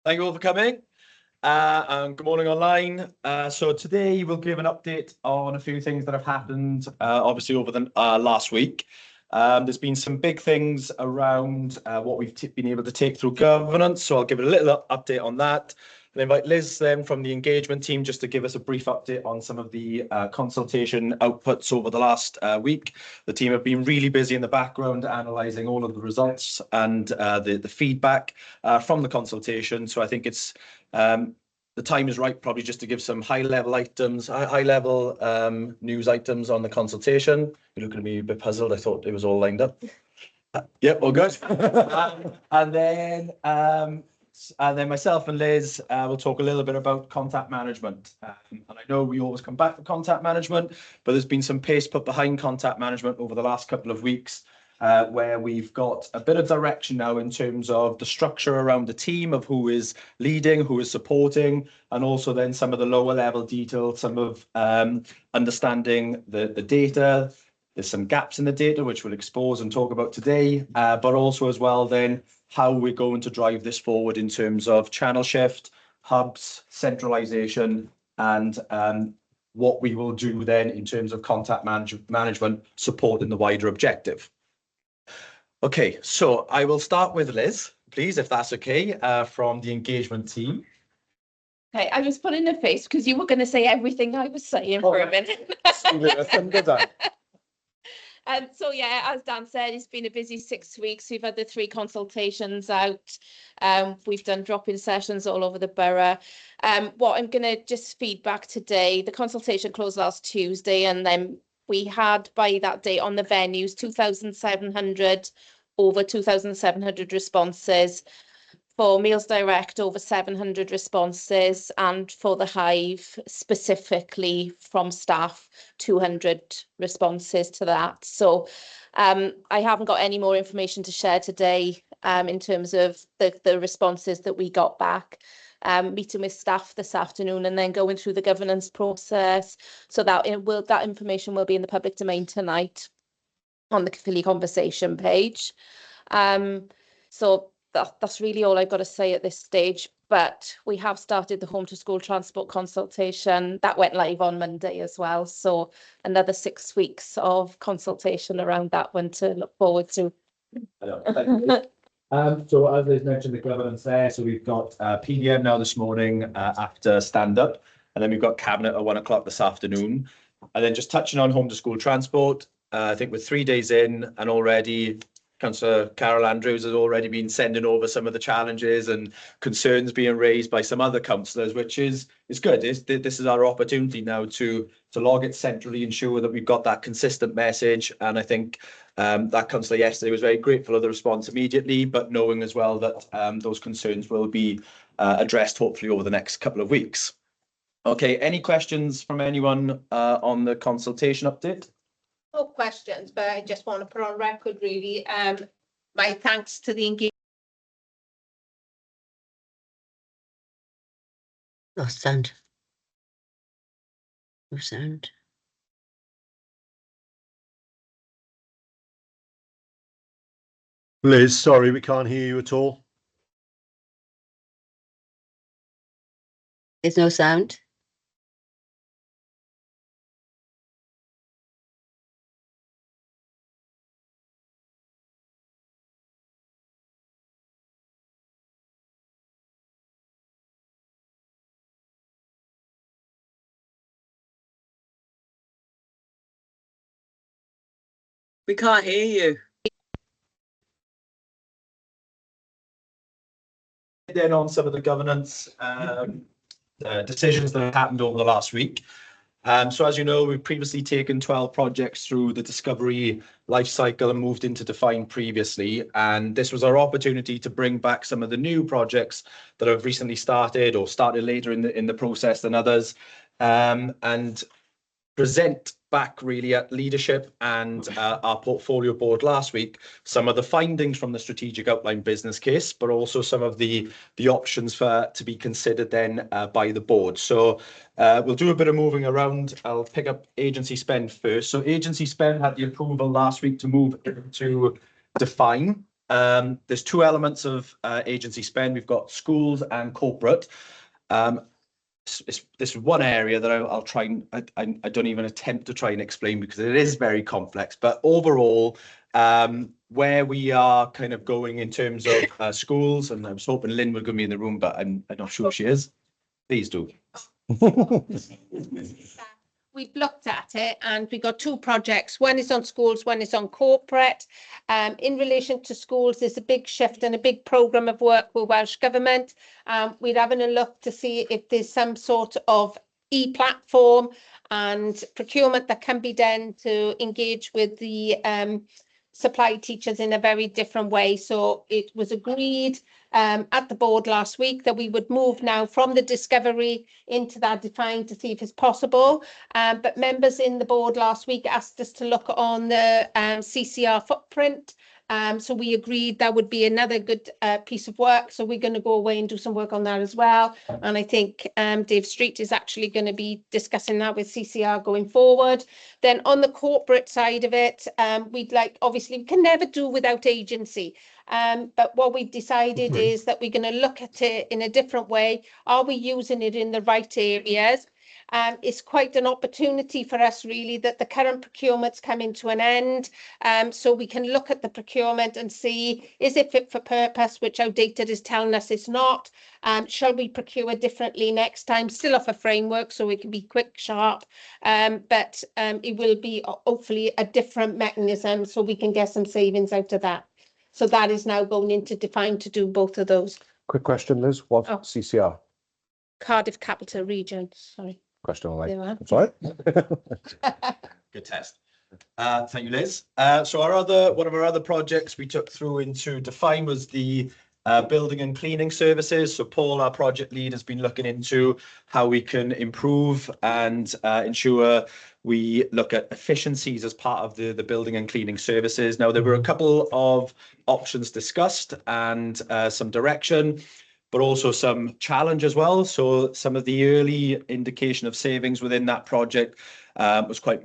Thank you all for coming. And good morning online. So today we'll give an update on a few things that have happened, obviously over the last week. There's been some big things around what we've been able to take through governance. So I'll give it a little update on that. I'll invite Liz then from the engagement team just to give us a brief update on some of the consultation outputs over the last week. The team have been really busy in the background analysing all of the results and the feedback from the consultation. So I think it's the time is right probably just to give some high-level items, high-level news items on the consultation. You're looking at me a bit puzzled. I thought it was all lined up. Yep, all good. And then myself and Liz will talk a little bit about contact management. And I know we always come back to contact management, but there's been some pace put behind contact management over the last couple of weeks, where we've got a bit of direction now in terms of the structure around the team of who is leading, who is supporting, and also then some of the lower level detail, some of understanding the data. There's some gaps in the data which we'll expose and talk about today, but also as well then how we're going to drive this forward in terms of channel shift, hubs, centralization, and what we will do then in terms of contact management supporting the wider objective. Okay, so I will start with Liz, please, if that's okay, from the engagement team. Okay, I was putting a face because you were going to say everything I was saying for a minute. So yeah, as Dan said, it's been a busy 6 weeks. We've had the 3 consultations out. We've done drop-in sessions all over the borough. What I'm going to just feedback today, the consultation closed last Tuesday, and then we had by that date on the venues 2,700, over 2,700 responses. For Meals Direct, over 700 responses, and for the Hive, specifically from staff, 200 responses to that. So I haven't got any more information to share today in terms of the responses that we got back. Meeting with staff this afternoon and then going through the governance process. So that information will be in the public domain tonight on the Caerphilly conversation page. So that's really all I've got to say at this stage, but we have started the home to school transport consultation that went live on Monday as well, so another 6 weeks of consultation around that one to look forward to. So as Liz mentioned, the governance there, so we've got PDM now this morning after stand-up, and then we've got cabinet at 1 o'clock this afternoon, and then just touching on home to school transport, I think we're 3 days in and already Councillor Carol Andrews has already been sending over some of the challenges and concerns being raised by some other councillors, which is good. This is our opportunity now to log it centrally, ensure that we've got that consistent message. And I think that councillor yesterday was very grateful of the response immediately, but knowing as well that those concerns will be addressed hopefully over the next couple of weeks. Okay, any questions from anyone on the consultation update? No questions, but I just want to put on record really my thanks to the engagement. Lost sound. No sound. Liz, sorry, we can't hear you at all. There's no sound. We can't hear you. Then on some of the governance decisions that have happened over the last week. So as you know, we've previously taken 12 projects through the discovery life cycle and moved into define previously. And this was our opportunity to bring back some of the new projects that have recently started or started later in the process than others, and present back really at leadership and our portfolio board last week some of the findings from the strategic outline business case, but also some of the options to be considered then by the board. So we'll do a bit of moving around. I'll pick up agency spend first. So agency spend had the approval last week to move to define. There's two elements of agency spend. We've got schools and corporate. This is one area that I'll try and I don't even attempt to try and explain because it is very complex. But overall, where we are kind of going in terms of schools, and I was hoping Lynn would give me in the room, but I'm not sure if she is. Please do. We've looked at it and we got two projects. One is on schools, one is on corporate. In relation to schools, there's a big shift and a big programme of work with Welsh Government. We're having a look to see if there's some sort of e-platform and procurement that can be done to engage with the supply teachers in a very different way. So it was agreed at the board last week that we would move now from the discovery into that define to see if it's possible. But members in the board last week asked us to look on the CCR footprint. So we agreed that would be another good piece of work. So we're going to go away and do some work on that as well. And I think Dave Street is actually going to be discussing that with CCR going forward. Then on the corporate side of it, we'd like, obviously, we can never do without agency. But what we decided is that we're going to look at it in a different way. Are we using it in the right areas? It's quite an opportunity for us really that the current procurement's coming to an end. So we can look at the procurement and see, is it fit for purpose, which outdated is telling us it's not. Shall we procure differently next time? Still off a framework so it can be quick, sharp, but it will be hopefully a different mechanism so we can get some savings out of that. So that is now going into define to do both of those. Quick question, Liz. What's CCR? Cardiff Capital Region, sorry. Question on There you are. That's all right. Good test. Thank you, Liz. So one of our other projects we took through into define was the building and cleaning services. So Paul, our project lead, has been looking into how we can improve and ensure we look at efficiencies as part of the building and cleaning services. Now, there were a couple of options discussed and some direction, but also some challenge as well. So some of the early indication of savings within that project was quite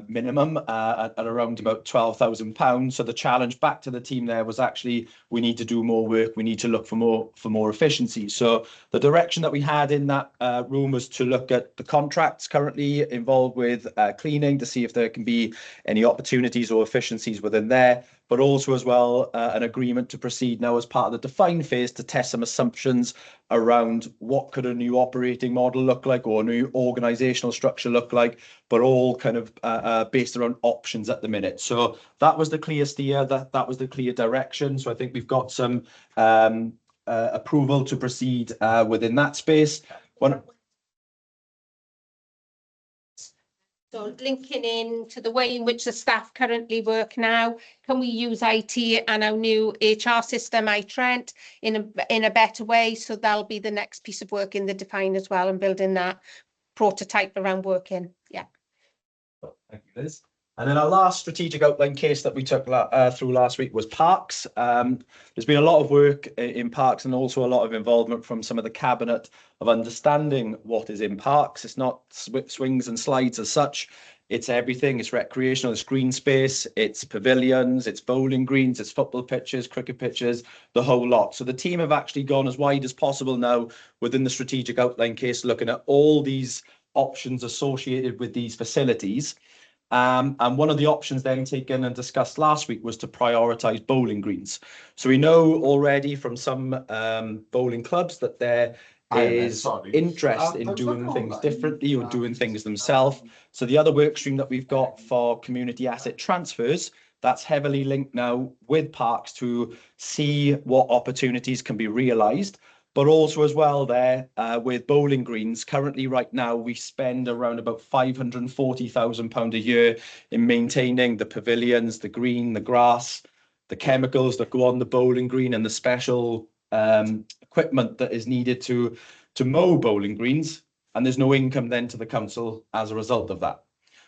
minimum at around about £12,000. So the challenge back to the team there was actually we need to do more work. We need to look for more efficiency. So the direction that we had in that room was to look at the contracts currently involved with cleaning to see if there can be any opportunities or efficiencies within there, but also as well an agreement to proceed now as part of the define phase to test some assumptions around what could a new operating model look like or a new organizational structure look like, but all kind of based around options at the minute. So that was the clear steer, that was the clear direction. So I think we've got some approval to proceed within that space. So linking in to the way in which the staff currently work now, can we use IT and our new HR system, iTrent, in a better way? So that'll be the next piece of work in the define as well, and building that prototype around working. Yeah. Thank you, Liz. And then our last strategic outline case that we took through last week was parks. There's been a lot of work in parks and also a lot of involvement from some of the cabinet of understanding what is in parks. It's not swings and slides as such. It's everything. It's recreational, it's green space, it's pavilions, it's bowling greens, it's football pitches, cricket pitches, the whole lot. So the team have actually gone as wide as possible now within the strategic outline case, looking at all these options associated with these facilities. And one of the options then taken and discussed last week was to prioritise bowling greens. So we know already from some bowling clubs that there is interest in doing things differently or doing things themselves. So the other work stream that we've got for community asset transfers, that's heavily linked now with parks to see what opportunities can be realised. But also as well there with bowling greens, currently right now we spend around about £540,000 a year in maintaining the pavilions, the green, the grass, the chemicals that go on the bowling green and the special equipment that is needed to mow bowling greens. And there's no income then to the council as a result of that.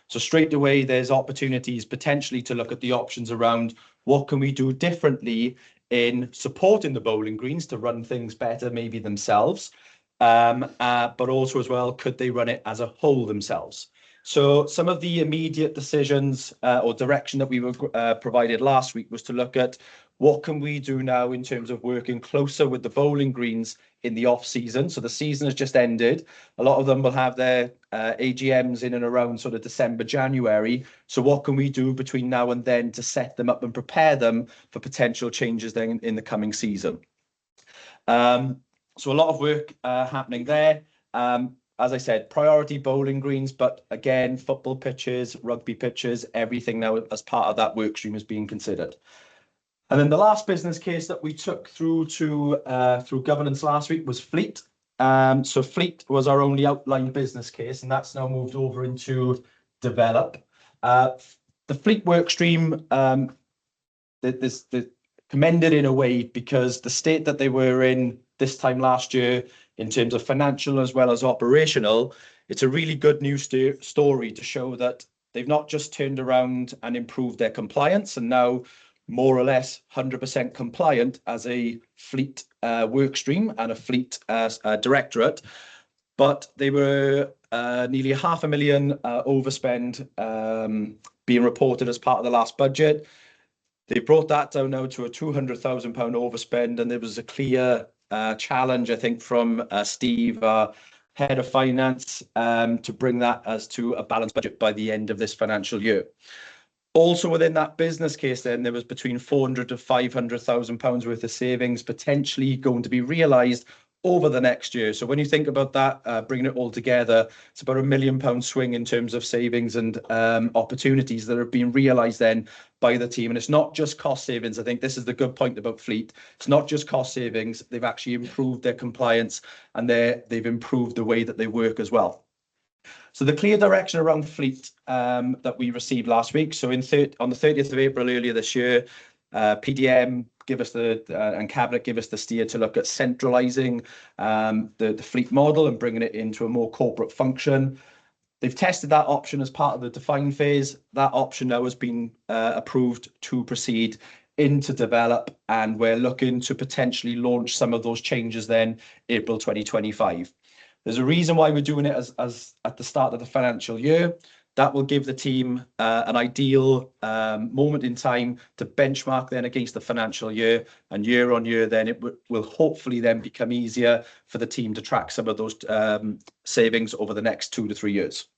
So straight away, there's opportunities potentially to look at the options around what can we do differently in supporting the bowling greens to run things better, maybe themselves, but also as well, could they run it as a whole themselves? So some of the immediate decisions or direction that we were provided last week was to look at what can we do now in terms of working closer with the bowling greens in the off season? So the season has just ended. A lot of them will have their AGMs in and around sort of December, January. So what can we do between now and then to set them up and prepare them for potential changes then in the coming season? So a lot of work happening there. As I said, priority bowling greens, but again, football pitches, rugby pitches, everything now as part of that work stream is being considered. And then the last business case that we took through governance last week was Fleet. So Fleet was our only outline business case, and that's now moved over into develop. The Fleet work stream, there's commended in a way because the state that they were in this time last year in terms of financial as well as operational, it's a really good news story to show that they've not just turned around and improved their compliance and now more or less 100% compliant as a Fleet work stream and a Fleet directorate, but they were nearly £500,000 overspend being reported as part of the last budget. They brought that down now to a £200,000 overspend, and there was a clear challenge, I think, from Steve, our head of finance, to bring that as to a balanced budget by the end of this financial year. Also within that business case, then there was between £400,000 to £500,000 worth of savings potentially going to be realised over the next year. So when you think about that, bringing it all together, it's about £1 million swing in terms of savings and opportunities that are being realised then by the team. And it's not just cost savings. I think this is the good point about Fleet. It's not just cost savings. They've actually improved their compliance and they've improved the way that they work as well. So the clear direction around Fleet that we received last week. So on the 30th of April earlier this year, PDM give us and Cabinet give us the steer to look at centralising the Fleet model and bringing it into a more corporate function. They've tested that option as part of the define phase. That option now has been approved to proceed into develop, and we're looking to potentially launch some of those changes then April 2025. There's a reason why we're doing it as at the start of the financial year. That will give the team an ideal moment in time to benchmark then against the financial year, and year on year then it will hopefully then become easier for the team to track some of those savings over the next 2 to 3 years.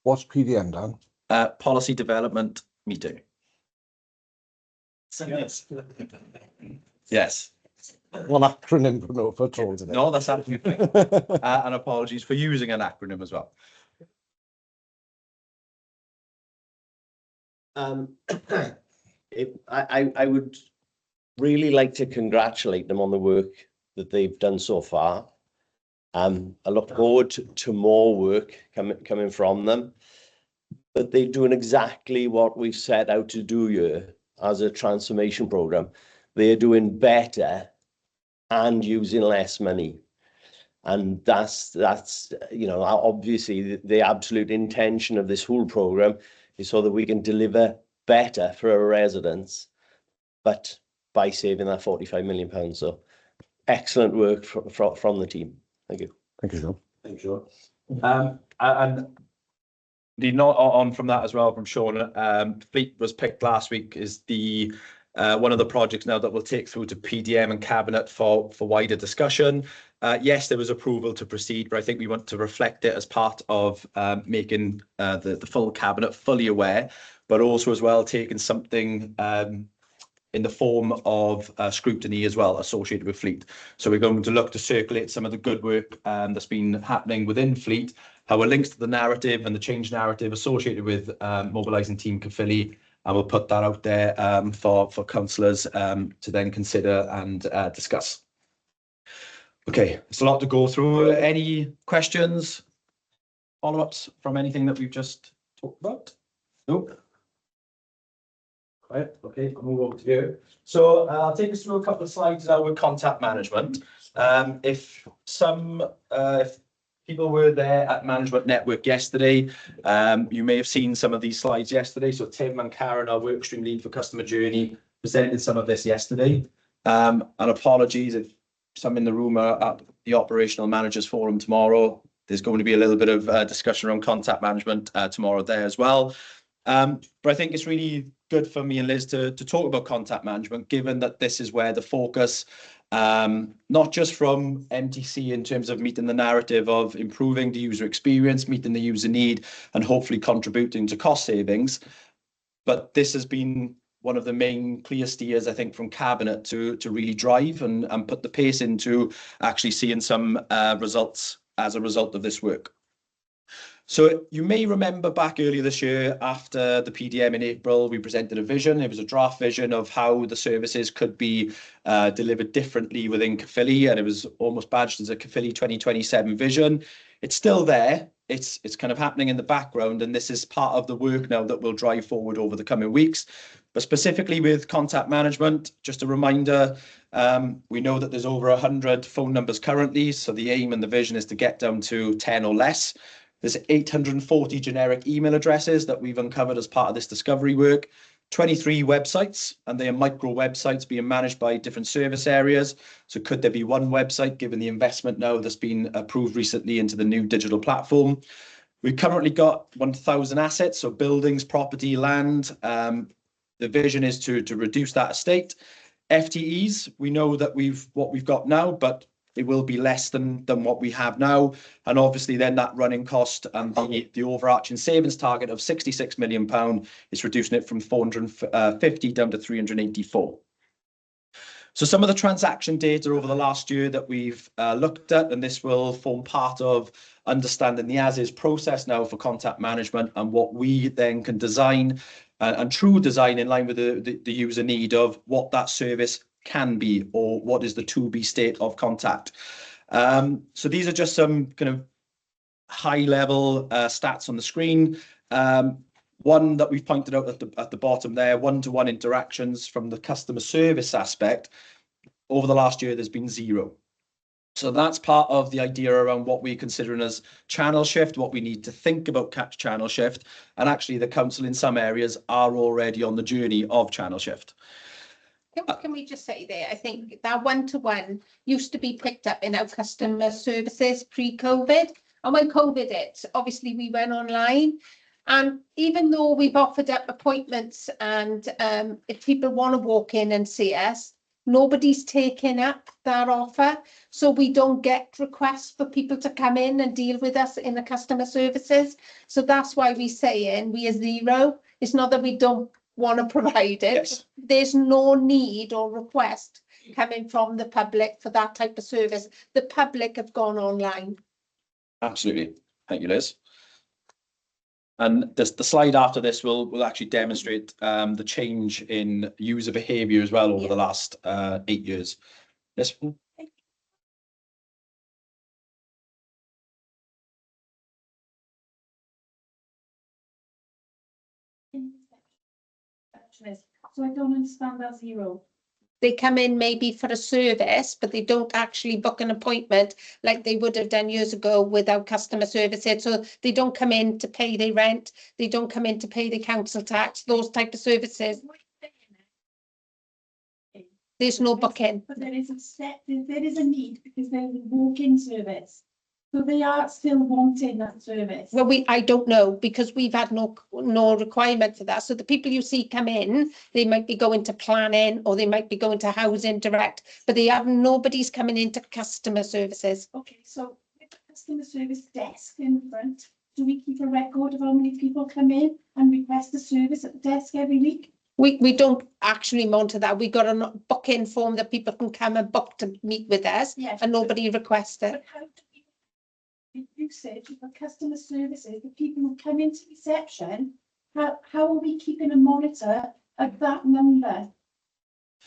What's PDM, Dan? Policy development meeting. Yes. One acronym for told today. No, that's absolutely fine. And apologies for using an acronym as well. I would really like to congratulate them on the work that they've done so far. I look forward to more work coming from them, but they're doing exactly what we've set out to do here as a transformation program. They're doing better and using less money. And that's obviously the absolute intention of this whole program is so that we can deliver better for our residents, but by saving that £45 million. So excellent work from the team. Thank you. Thank you, Sean. Thanks, Sean. And the note on from that as well from Sean, Fleet was picked last week is the one of the projects now that we'll take through to PDM and Cabinet for wider discussion. Yes, there was approval to proceed, but I think we want to reflect it as part of making the full Cabinet fully aware, but also as well taking something in the form of scrutiny as well associated with Fleet. So we're going to look to circulate some of the good work that's been happening within Fleet, how it links to the narrative and the change narrative associated with mobilising Team Caerphilly, and we'll put that out there for councillors to then consider and discuss. Okay, it's a lot to go through. Any questions, follow-ups from anything that we've just talked about? No? Right, okay, I'll move over to you. So I'll take us through a couple of slides now with contact management. If people were there at Management Network yesterday, you may have seen some of these slides yesterday. So Tim and Karen, our workstream lead for customer journey, presented some of this yesterday. And apologies if some in the room are at the operational managers forum tomorrow. There's going to be a little bit of discussion around contact management tomorrow there as well. But I think it's really good for me and Liz to talk about contact management, given that this is where the focus, not just from MTC in terms of meeting the narrative of improving the user experience, meeting the user need, and hopefully contributing to cost savings, but this has been one of the main clear steers, I think, from Cabinet to really drive and put the pace into actually seeing some results as a result of this work. So you may remember back earlier this year, after the PDM in April, we presented a vision. It was a draft vision of how the services could be delivered differently within Caerphilly, and it was almost badged as a Caerphilly 2027 vision. It's still there. It's kind of happening in the background, and this is part of the work now that we'll drive forward over the coming weeks. But specifically with contact management, just a reminder, we know that there's over 100 phone numbers currently, so the aim and the vision is to get down to 10 or less. There's 840 generic email addresses that we've uncovered as part of this discovery work, 23 websites, and they are micro websites being managed by different service areas. So could there be one website, given the investment now that's been approved recently into the new digital platform? We've currently got 1,000 assets, so buildings, property, land. The vision is to reduce that estate. FTEs, we know that what we've got now, but it will be less than what we have now. And obviously then that running cost and the overarching savings target of £66 million is reducing it from 450 down to 384. So some of the transaction data over the last year that we've looked at, and this will form part of understanding the as-is process now for contact management and what we then can design and true design in line with the user need of what that service can be, or what is the to-be state of contact. So these are just some kind of high-level stats on the screen. One that we've pointed out at the bottom there, one-to-one interactions from the customer service aspect. Over the last year, there's been 0. So that's part of the idea around what we're considering as channel shift, what we need to think about channel shift. And actually, the council in some areas are already on the journey of channel shift. Can we just say there, I think that one-to-one used to be picked up in our customer services pre-COVID. And when COVID hit, obviously we went online. And even though we've offered up appointments and if people want to walk in and see us, nobody's taking up that offer. So we don't get requests for people to come in and deal with us in the customer services. So that's why we're saying we are 0. It's not that we don't want to provide it. Yes. There's no need or request coming from the public for that type of service. The public have gone online. Absolutely. Thank you, Liz. And the slide after this will actually demonstrate the change in user behaviour as well over the last 8 years. Yes. So I don't understand that 0. They come in maybe for a service, but they don't actually book an appointment like they would have done years ago without customer services. So they don't come in to pay their rent. They don't come in to pay the council tax, those type of services. There's no booking. But there is a need because there's a walk-in service. So they are still wanting that service. Well, I don't know, because we've had no requirement for that. So the people you see come in, they might be going to planning or they might be going to housing direct, but nobody's coming into customer services. Okay, so with the customer service desk in front, do we keep a record of how many people come in and request a service at the desk every week? We don't actually monitor that. We got a booking form that people can come and book to meet with us, yes, and nobody requests it. But how do we usage for customer services, the people who come into reception, how are we keeping a monitor of that number?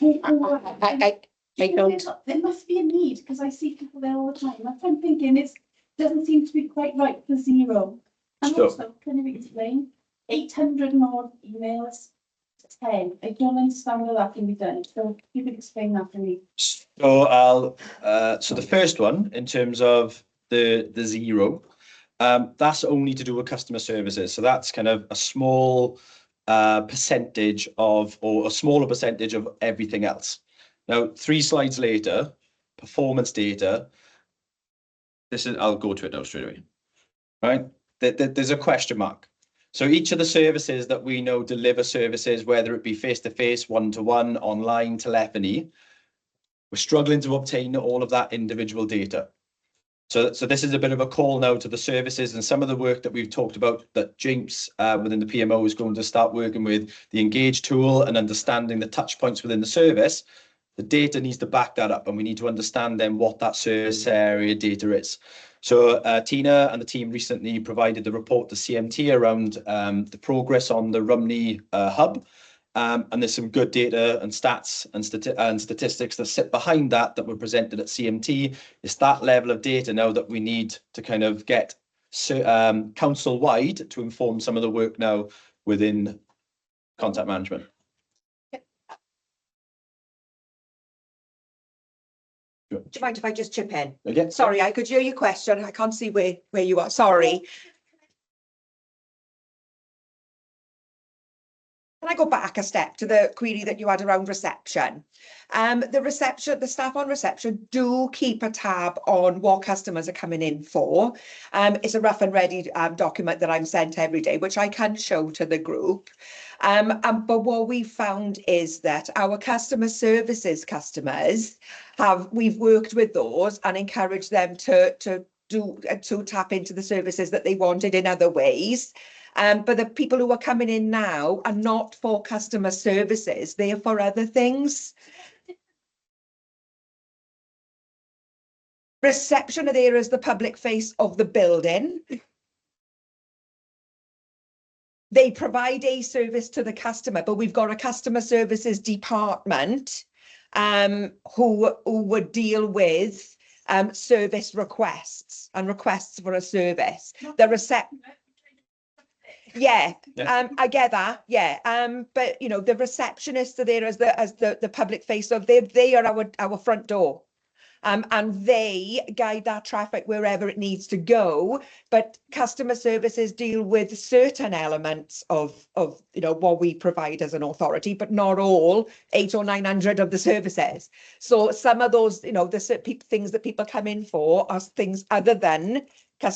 I don't. There must be a need, because I see people there all the time. That's what I'm thinking. It doesn't seem to be quite right for 0. And Sure. also, can you explain? 800 and odd emails, 10. I don't understand how that can be done. So you could explain that to me. So so the first one, in terms of the 0, that's only to do with customer services. So that's kind of a small percentage of, or a smaller percentage of everything else. Now, 3 slides later, performance data. I'll go to it now straight away. Right? There's a question mark. So each of the services that we know deliver services, whether it be face-to-face, one-to-one, online, telephony, we're struggling to obtain all of that individual data. So this is a bit of a call now to the services and some of the work that we've talked about that James within the PMO is going to start working with the Engage tool and understanding the touch points within the service. The data needs to back that up and we need to understand then what that service area data is. So Tina and the team recently provided the report to CMT around the progress on the Rumney hub. And there's some good data and stats and statistics that sit behind that were presented at CMT. It's that level of data now that we need to kind of get council-wide to inform some of the work now within contact management. Do you mind if I just chip in? Okay. Sorry, I could hear your question. I can't see where you are. Sorry. Can I go back a step to the query that you had around reception? The staff on reception do keep a tab on what customers are coming in for. It's a rough and ready document that I'm sent every day, which I can show to the group. But what we found is that our customer services customers we've worked with those and encouraged them to tap into the services that they wanted in other ways. But the people who are coming in now are not for customer services, they are for other things. Reception are there as the public face of the building. They provide a service to the customer, but we've got a customer services department who would deal with service requests and requests for a service. The reception. Yeah, I get that. Yeah, but you know, the receptionists are there as the public face of they are our front door, and they guide that traffic wherever it needs to go. But customer services deal with certain elements of you know what we provide as an authority, but not all 800 or 900 of the services. So some of those, you know, the things that people come in for are things other than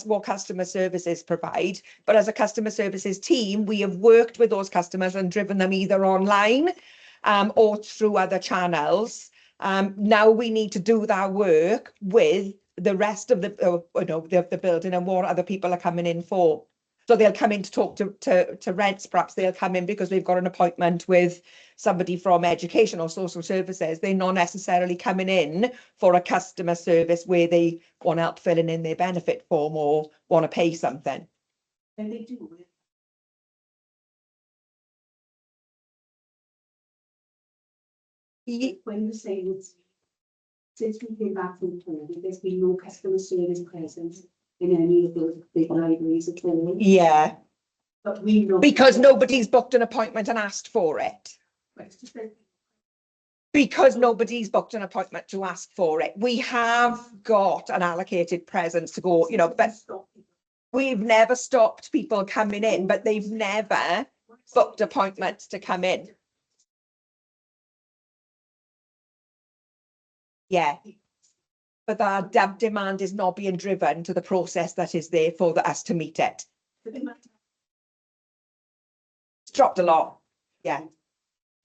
what customer services provide. But as a customer services team, we have worked with those customers and driven them either online or through other channels. Now we need to do that work with the rest of the building and what other people are coming in for. So they'll come in to talk to rents. Perhaps they'll come in because they've got an appointment with somebody from education or social services. They're not necessarily coming in for a customer service where they want help filling in their benefit form or want to pay something. And they do. When you say it's, since we came back from COVID, there's been no customer service present in any of those big libraries at all. Yeah. But we know. Because nobody's booked an appointment and asked for it. Because nobody's booked an appointment to ask for it. We have got an allocated presence to go, you know, but we've never stopped people coming in, but they've never booked appointments to come in. Yeah. But that demand is not being driven to the process that is there for us to meet it. It's dropped a lot. Yeah.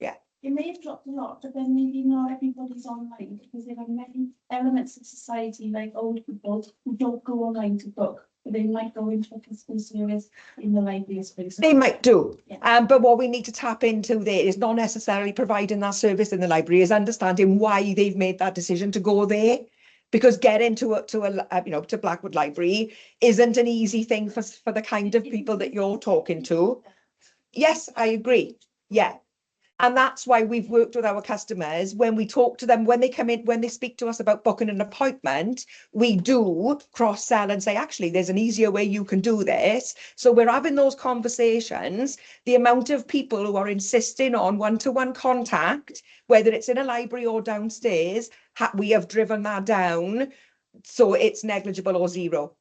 Yeah. It may have dropped a lot, but then maybe not everybody's online because there are many elements of society, like old people, who don't go online to book, but they might go into a customer service in the library space. They might do. Yeah. But what we need to tap into there is not necessarily providing that service in the library, is understanding why they've made that decision to go there. Because getting to Blackwood Library isn't an easy thing for the kind of people that you're talking to. Yes, I agree. Yeah. And that's why we've worked with our customers. When we talk to them, when they come in, when they speak to us about booking an appointment, we do cross-sell and say, actually, there's an easier way you can do this. So we're having those conversations. The amount of people who are insisting on one-to-one contact, whether it's in a library or downstairs, we have driven that down. So it's negligible or zero.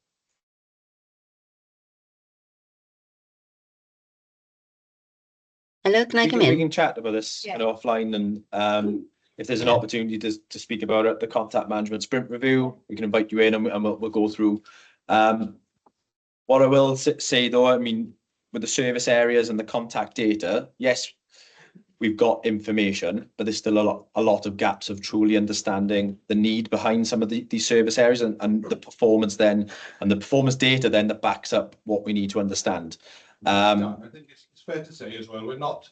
Hello, can I come We in? can chat about this kind of offline, and if there's an opportunity to speak about it, the contact management sprint review, we can invite you in and we'll go through. What I will say though, I mean, with the service areas and the contact data, yes, we've got information, but there's still a lot of gaps of truly understanding the need behind some of these service areas and the performance then, and the performance data then that backs up what we need to understand. I think it's fair to say as well, we're not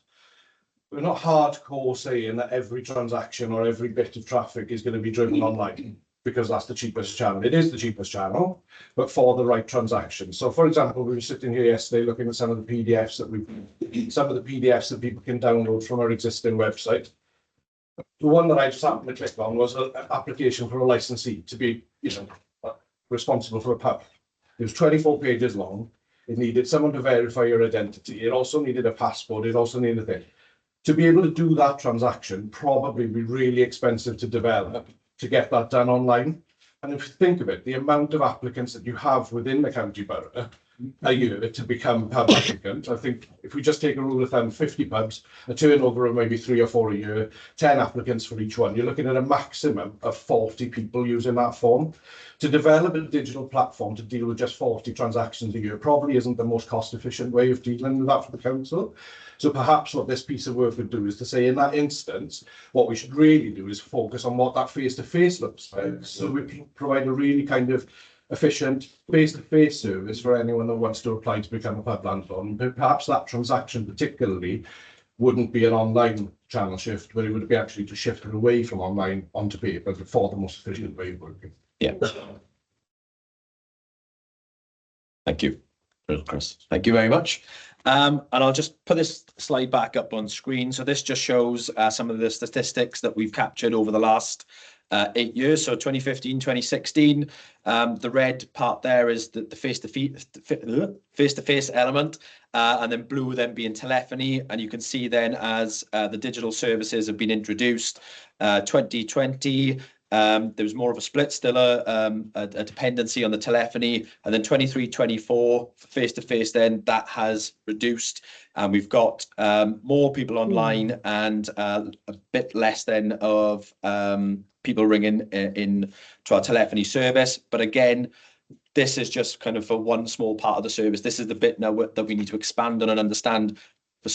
hardcore saying that every transaction or every bit of traffic is going to be driven online, because that's the cheapest channel. It is the cheapest channel, but for the right transaction. So, for example, we were sitting here yesterday looking at some of the PDFs that people can download from our existing website. The one that I just happened to click on was an application for a licensee to be, responsible for a pub. It was 24 pages long. It needed someone to verify your identity. It also needed a passport. It also needed a thing. To be able to do that transaction, probably be really expensive to develop to get that done online. And if you think of it, the amount of applicants that you have within the county borough a year to become pub applicant, I think if we just take a rule of thumb, 50 pubs, a turnover of maybe 3 or 4 a year, 10 applicants for each one, you're looking at a maximum of 40 people using that form. To develop a digital platform to deal with just 40 transactions a year probably isn't the most cost efficient way of dealing with that for the council. So perhaps what this piece of work would do is to say, in that instance, what we should really do is focus on what that face-to-face looks like. So we can provide a really kind of efficient face-to-face service for anyone that wants to apply to become a pub landlord. And perhaps that transaction particularly wouldn't be an online channel shift, but it would be actually to shift it away from online onto paper for the most efficient way of working. Yeah. Thank you, Chris. Thank you very much. And I'll just put this slide back up on screen. So this just shows some of the statistics that we've captured over the last 8 years. So 2015, 2016, the red part there is the face-to-face element, and then blue then being telephony. And you can see then as the digital services have been introduced, 2020, there was more of a split, still a dependency on the telephony, and then 23-24 face-to-face then that has reduced, and we've got more people online and a bit less then of people ringing in to our telephony service. But again, this is just kind of for one small part of the service. This is the bit now that we need to expand on and understand for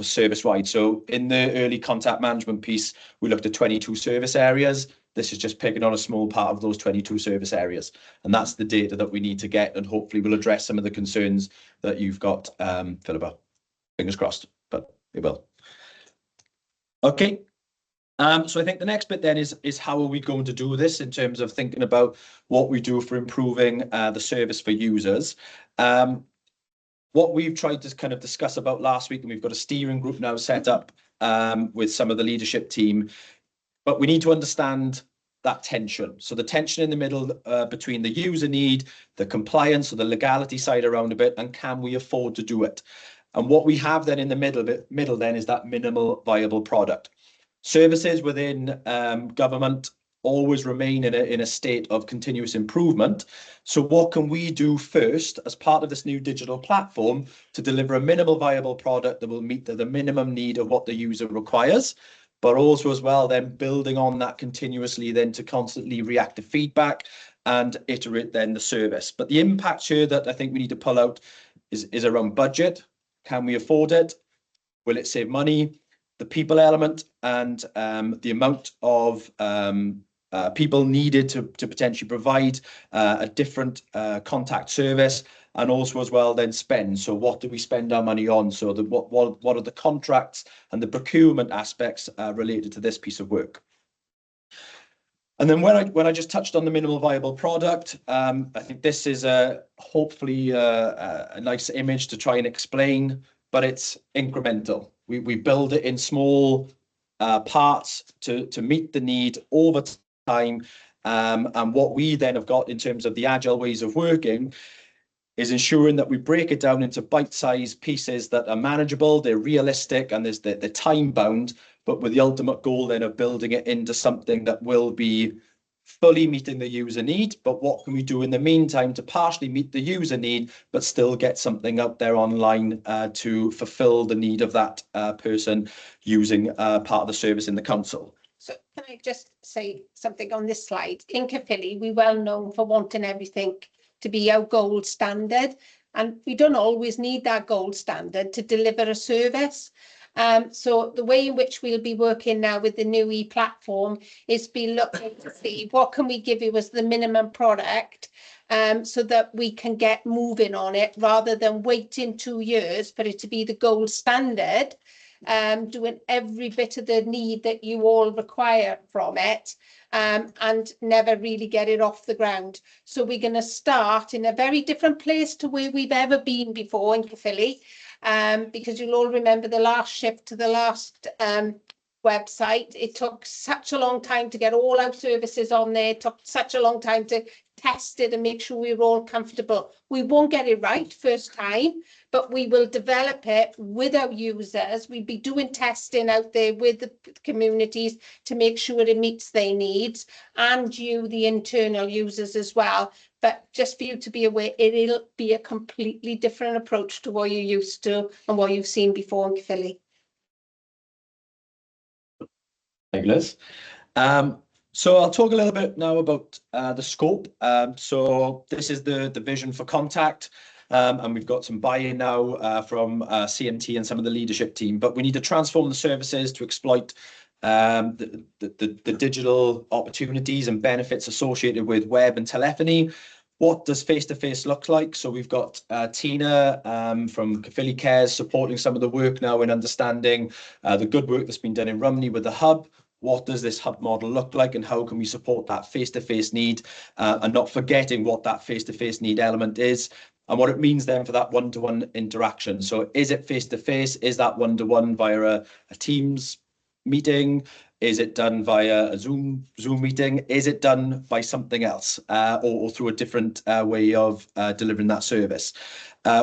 service-wide. So in the early contact management piece, we looked at 22 service areas. This is just picking on a small part of those 22 service areas. And that's the data that we need to get, and hopefully we'll address some of the concerns that you've got, Philippa. Fingers crossed, but it will. Okay. So I think the next bit then is how are we going to do this in terms of thinking about what we do for improving the service for users. What we've tried to kind of discuss about last week, and we've got a steering group now set up with some of the leadership team, but we need to understand that tension. So the tension in the middle between the user need, the compliance or the legality side around a bit, and can we afford to do it? And what we have then in the middle then is that minimal viable product. Services within government always remain in a state of continuous improvement. So what can we do first as part of this new digital platform to deliver a minimal viable product that will meet the minimum need of what the user requires, but also as well then building on that continuously then to constantly react to feedback and iterate then the service. But the impact here that I think we need to pull out is around budget. Can we afford it? Will it save money? The people element and the amount of people needed to potentially provide a different contact service, and also as well then spend. So what do we spend our money on? So what are the contracts and the procurement aspects related to this piece of work? And then when I just touched on the minimal viable product, I think this is hopefully a nice image to try and explain, but it's incremental. We build it in small parts to meet the need over time. And what we then have got in terms of the agile ways of working is ensuring that we break it down into bite-sized pieces that are manageable, they're realistic, and they're time-bound, but with the ultimate goal then of building it into something that will be fully meeting the user need. But what can we do in the meantime to partially meet the user need, but still get something out there online to fulfill the need of that person using part of the service in the council? So can I just say something on this slide? In Caerphilly, we're well known for wanting everything to be our gold standard. And we don't always need that gold standard to deliver a service. So the way in which we'll be working now with the new e-platform is be looking to see what can we give you as the minimum product, so that we can get moving on it rather than waiting 2 years for it to be the gold standard, doing every bit of the need that you all require from it, and never really get it off the ground. So we're going to start in a very different place to where we've ever been before in Caerphilly, because you'll all remember the last shift to the last website. It took such a long time to get all our services on there. It took such a long time to test it and make sure we were all comfortable. We won't get it right first time, but we will develop it with our users. We'll be doing testing out there with the communities to make sure it meets their needs, and you, the internal users as well. But just for you to be aware, it'll be a completely different approach to what you're used to and what you've seen before in Caerphilly. Thank you, Liz. So I'll talk a little bit now about the scope. So this is the vision for Contact, and we've got some buy-in now from CMT and some of the leadership team. But we need to transform the services to exploit the digital opportunities and benefits associated with web and telephony. What does face-to-face look like? So we've got Tina from Caerphilly Cares supporting some of the work now in understanding the good work that's been done in Rumney with the hub. What does this hub model look like, and how can we support that face-to-face need, and not forgetting what that face-to-face need element is and what it means then for that one-to-one interaction. So is it face-to-face? Is that one-to-one via a Teams meeting? Is it done via a Zoom meeting? Is it done by something else, or through a different way of delivering that service?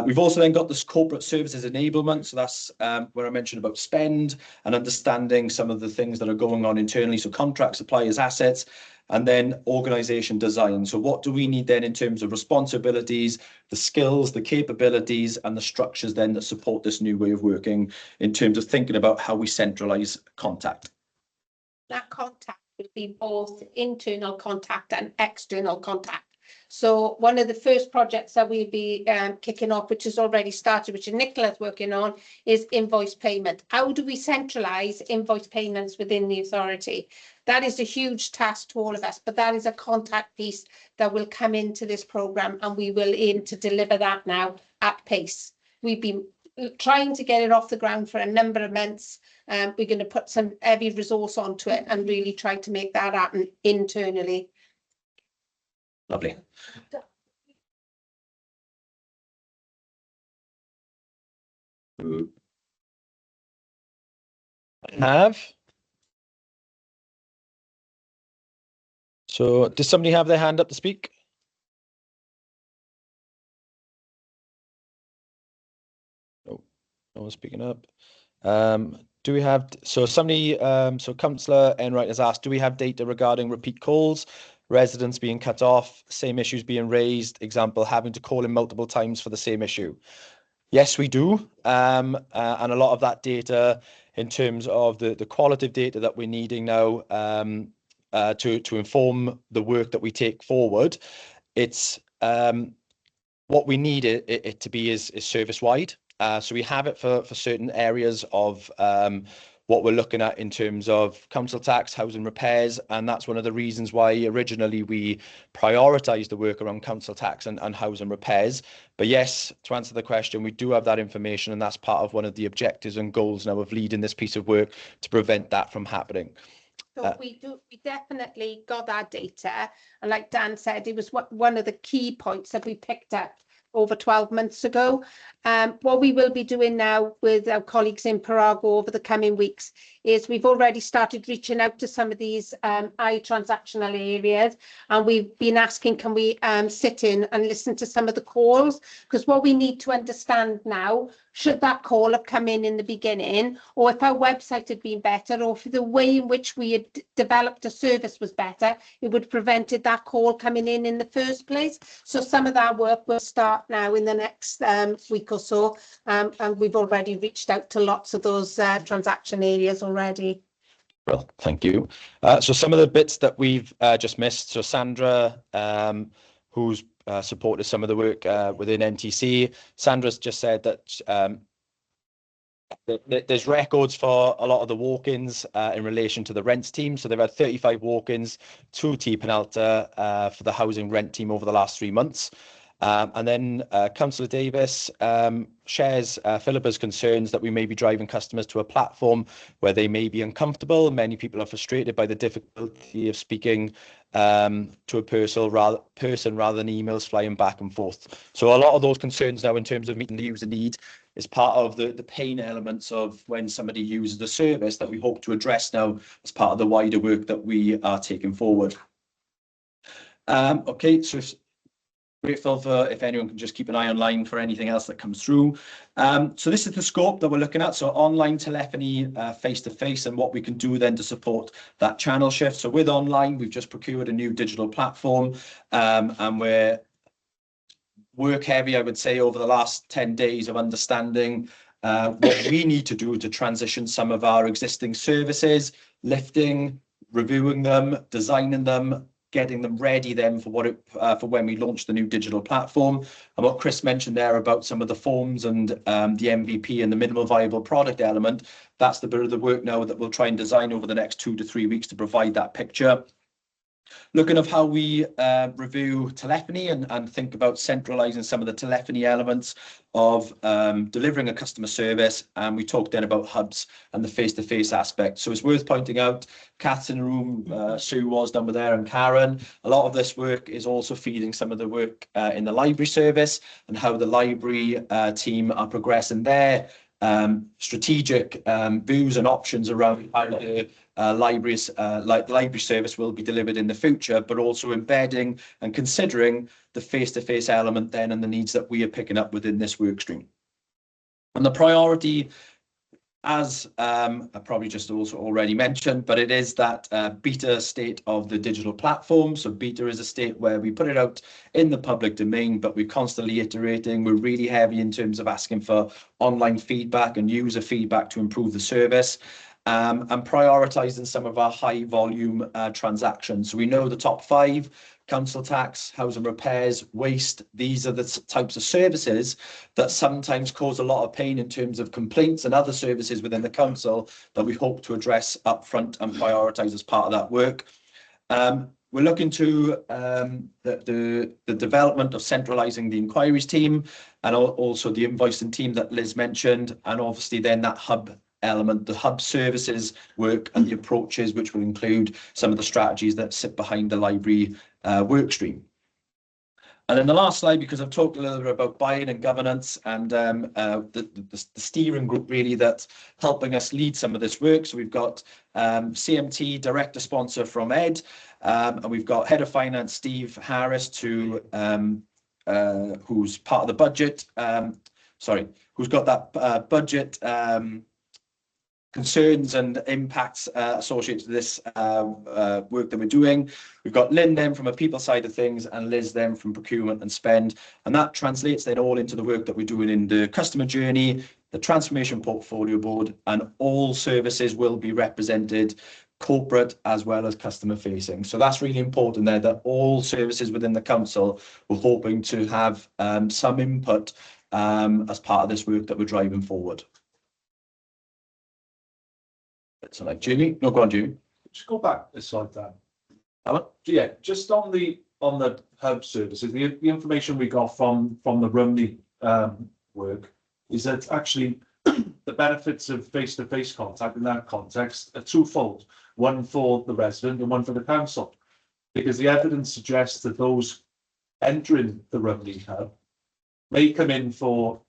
We've also then got this corporate services enablement. So that's where I mentioned about spend and understanding some of the things that are going on internally. So contract, suppliers, assets, and then organisation design. So what do we need then in terms of responsibilities, the skills, the capabilities, and the structures then that support this new way of working in terms of thinking about how we centralise contact? That contact will be both internal contact and external contact. So one of the first projects that we'll be kicking off, which has already started, which Nicola's working on, is invoice payment. How do we centralise invoice payments within the authority? That is a huge task to all of us, but that is a contact piece that will come into this programme, and we will aim to deliver that now at pace. We've been trying to get it off the ground for a number of months. We're going to put some heavy resource onto it and really try to make that happen internally. Lovely. So does somebody have their hand up to speak? No, no one's speaking up. Do we have, so somebody, so Councillor Enright has asked, do we have data regarding repeat calls, residents being cut off, same issues being raised, example, having to call in multiple times for the same issue? Yes, we do. And a lot of that data in terms of the qualitative data that we're needing now to inform the work that we take forward, it's what we need it to be is service-wide. So we have it for certain areas of what we're looking at in terms of council tax, housing repairs, and that's one of the reasons why originally we prioritised the work around council tax and housing repairs. But yes, to answer the question, we do have that information, and that's part of one of the objectives and goals now of leading this piece of work to prevent that from happening. So we definitely got that data, and like Dan said, it was one of the key points that we picked up over 12 months ago. What we will be doing now with our colleagues in Parago over the coming weeks is we've already started reaching out to some of these high transactional areas, and we've been asking, can we sit in and listen to some of the calls? Because what we need to understand now, should that call have come in the beginning, or if our website had been better, or if the way in which we had developed a service was better, it would have prevented that call coming in the first place. So some of that work will start now in the next week or so, and we've already reached out to lots of those transaction areas already. Well, thank you. So some of the bits that we've just missed. So Sandra, who's supported some of the work within NTC. Sandra's just said that there's records for a lot of the walk-ins in relation to the rents team. So they've had 35 walk-ins, 2 T Penalta for the housing rent team over the last 3 months. And then Councillor Davis shares Philippa's concerns that we may be driving customers to a platform where they may be uncomfortable. Many people are frustrated by the difficulty of speaking to a person rather than emails flying back and forth. So a lot of those concerns now in terms of meeting the user need is part of the pain elements of when somebody uses the service that we hope to address now as part of the wider work that we are taking forward. Okay, so grateful for if anyone can just keep an eye online for anything else that comes through. So this is the scope that we're looking at. So online telephony, face-to-face, and what we can do then to support that channel shift. So with online, we've just procured a new digital platform, and we're work heavy, I would say, over the last 10 days of understanding what we need to do to transition some of our existing services, lifting, reviewing them, designing them, getting them ready then for for when we launch the new digital platform. And what Chris mentioned there about some of the forms and the MVP and the minimal viable product element, that's the bit of the work now that we'll try and design over the next 2 to 3 weeks to provide that picture. Looking at how we review telephony and think about centralising some of the telephony elements of delivering a customer service. And we talked then about hubs and the face-to-face aspect. So it's worth pointing out, Kath's in the room, Sue was done with there, and Karen. A lot of this work is also feeding some of the work in the library service and how the library team are progressing their strategic views and options around how the libraries, like the library service will be delivered in the future, but also embedding and considering the face-to-face element then and the needs that we are picking up within this work stream. And the priority, as I probably just also already mentioned, but it is that beta state of the digital platform. So beta is a state where we put it out in the public domain, but we're constantly iterating. We're really heavy in terms of asking for online feedback and user feedback to improve the service. And prioritising some of our high volume transactions. So we know the top 5, council tax, housing repairs, waste. These are the types of services that sometimes cause a lot of pain in terms of complaints and other services within the council that we hope to address upfront and prioritise as part of that work. We're looking to the development of centralising the inquiries team and also the invoicing team that Liz mentioned, and obviously then that hub element, the hub services work and the approaches, which will include some of the strategies that sit behind the library work stream. And then the last slide, because I've talked a little bit about buying and governance and the steering group really that's helping us lead some of this work. So we've got CMT director sponsor from Ed, and we've got head of finance Steve Harris who's part of the budget. Who's got that budget concerns and impacts associated with this work that we're doing. We've got Lynn then from a people side of things and Liz then from procurement and spend. And that translates then all into the work that we're doing in the customer journey, the transformation portfolio board, and all services will be represented, corporate as well as customer facing. So that's really important there, that all services within the council we're hoping to have some input as part of this work that we're driving forward. So like Jamie, no, go on, Jamie. Just go back a slide down. Alan? Yeah, just on the hub services, the information we got from the Rumney work is that actually the benefits of face-to-face contact in that context are twofold: one for the resident and one for the council, because the evidence suggests that those entering the Rumney hub may come in for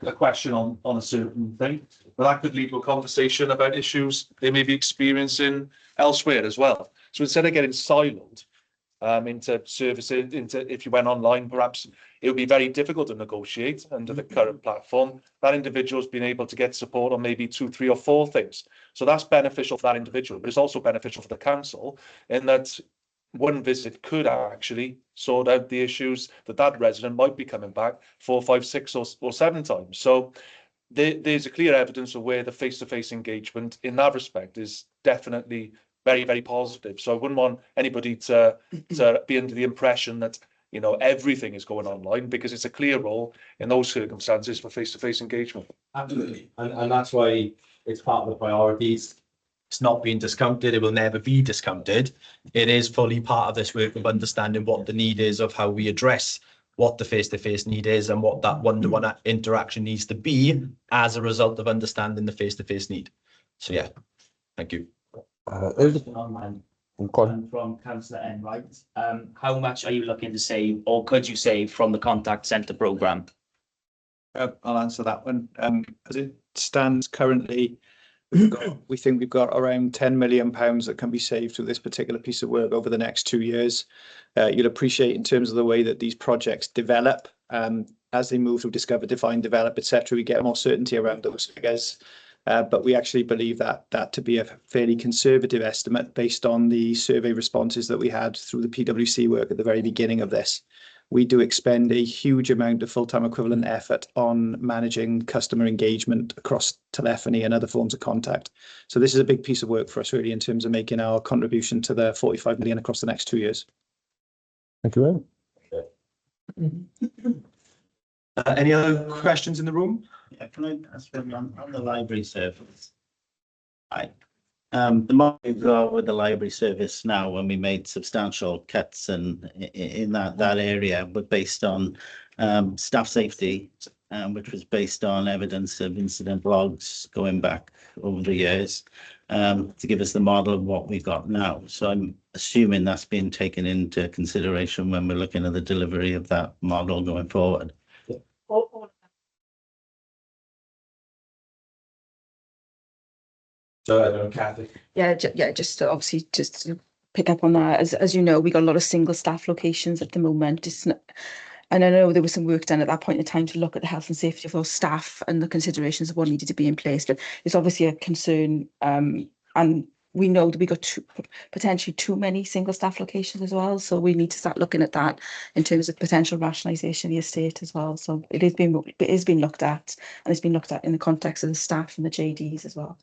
a question on a certain thing, but that could lead to a conversation about issues they may be experiencing elsewhere as well. So instead of getting siloed into services, if you went online, perhaps it would be very difficult to negotiate under the current platform. That individual's been able to get support on maybe 2, 3 or 4 things. So that's beneficial for that individual, but it's also beneficial for the council in that one visit could actually sort out the issues that resident might be coming back 4, 5, 6 or 7 times. So there's a clear evidence of where the face-to-face engagement in that respect is definitely very, very positive. So I wouldn't want anybody to be under the impression that you know, everything is going online because it's a clear role in those circumstances for face-to-face engagement. Absolutely. And that's why it's part of the priorities. It's not being discounted. It will never be discounted. It is fully part of this work of understanding what the need is, of how we address what the face-to-face need is and what that one-to-one interaction needs to be as a result of understanding the face-to-face need. So yeah, thank you. Online from Councillor Enright. How much are you looking to save, or could you save from the contact centre programme? I'll answer that one. As it stands currently, we think we've got around £10 million that can be saved through this particular piece of work over the next 2 years. You'll appreciate in terms of the way that these projects develop, as they move through discover, define, develop, etc. We get more certainty around those figures. But we actually believe that to be a fairly conservative estimate based on the survey responses that we had through the PwC work at the very beginning of this. We do expend a huge amount of full-time equivalent effort on managing customer engagement across telephony and other forms of contact. So this is a big piece of work for us really in terms of making our contribution to the 45 million across the next 2 years. Thank you, Any other questions in the room? Yeah, can I ask on the library service? The more we go with the library service now, when we made substantial cuts in that area, but based on staff safety, which was based on evidence of incident logs going back over the years, to give us the model of what we've got now. So I'm assuming that's been taken into consideration when we're looking at the delivery of that model going forward. So I don't know, Kathy. Yeah, just to obviously just to pick up on that, as you know, we got a lot of single staff locations at the moment. It's not, and I know there was some work done at that point in time to look at the health and safety of those staff and the considerations of what needed to be in place. But it's obviously a concern, and we know that we got potentially too many single staff locations as well. So we need to start looking at that in terms of potential rationalisation of the estate as well. So it is being looked at, and it's been looked at in the context of the staff and the JDs as well.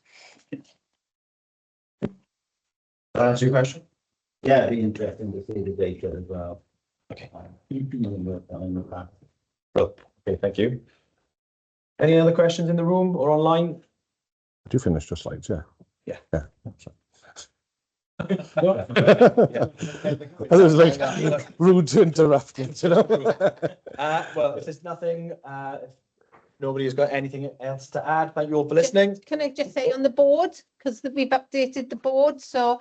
That answer your question? Yeah, it'd be interesting to see the data as well. Okay. Well, okay, thank you. Any other questions in the room or online? Did you finish your slides? Yeah. Yeah. Yeah. It was like rude to interrupt me, you know. Well, if there's nothing, if nobody has got anything else to add, thank you all for listening. Can I just say on the board, because we've updated the board, so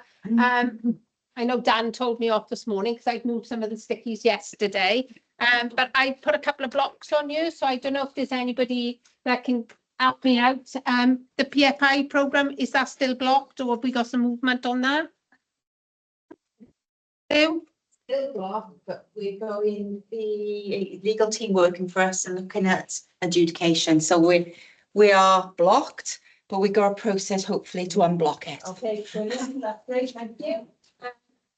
I know Dan told me off this morning because I'd moved some of the stickies yesterday, but I put a couple of blocks on you, so I don't know if there's anybody that can help me out. The PFI programme, is that still blocked, or have we got some movement on that? Still blocked, but we're going the legal team working for us and looking at adjudication. So we are blocked, but we got a process hopefully to unblock it. Okay, brilliant. That's great. Thank you.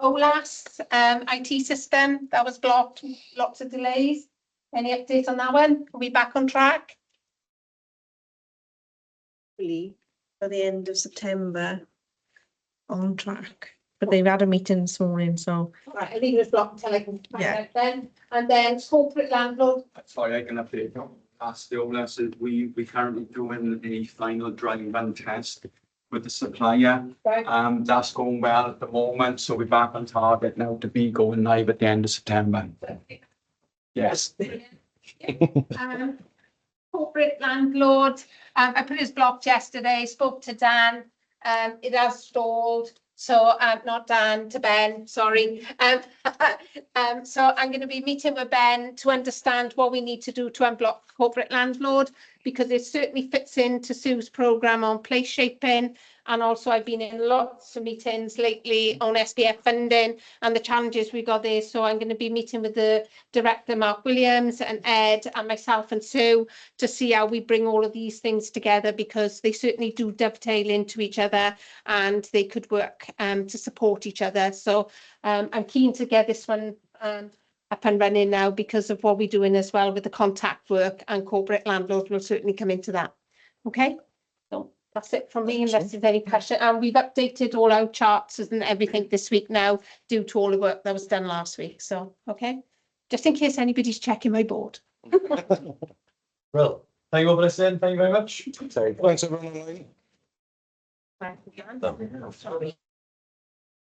OLAS IT system that was blocked. Lots of delays. Any update on that one? Are we back on track? By the end of September, on track. But they've had a meeting this morning, so. Right, I think it was blocked until I can find out then. And then corporate landlord. Sorry, I can update you. As the OLAS, we currently doing a final dry run test with the supplier. Right. That's going well at the moment, so we're back on target now to be going live at the end of September. Yes. Corporate landlord. I put his blocked yesterday, spoke to Dan. It has stalled. So not Dan, to Ben, sorry. So I'm going to be meeting with Ben to understand what we need to do to unblock corporate landlord, because it certainly fits into Sue's programme on place shaping. And also I've been in lots of meetings lately on SPF funding and the challenges we got there. So I'm going to be meeting with the director, Mark Williams, and Ed and myself and Sue to see how we bring all of these things together, because they certainly do dovetail into each other and they could work to support each other. So I'm keen to get this one up and running now because of what we're doing as well with the contact work, and corporate landlords will certainly come into that. Okay, so that's it from me, unless there's any question. And we've updated all our charts and everything this week now due to all the work that was done last week. So, okay. just in case anybody's checking my board. Well, thank you all for listening. Thank you very much. Thanks everyone online. Sorry.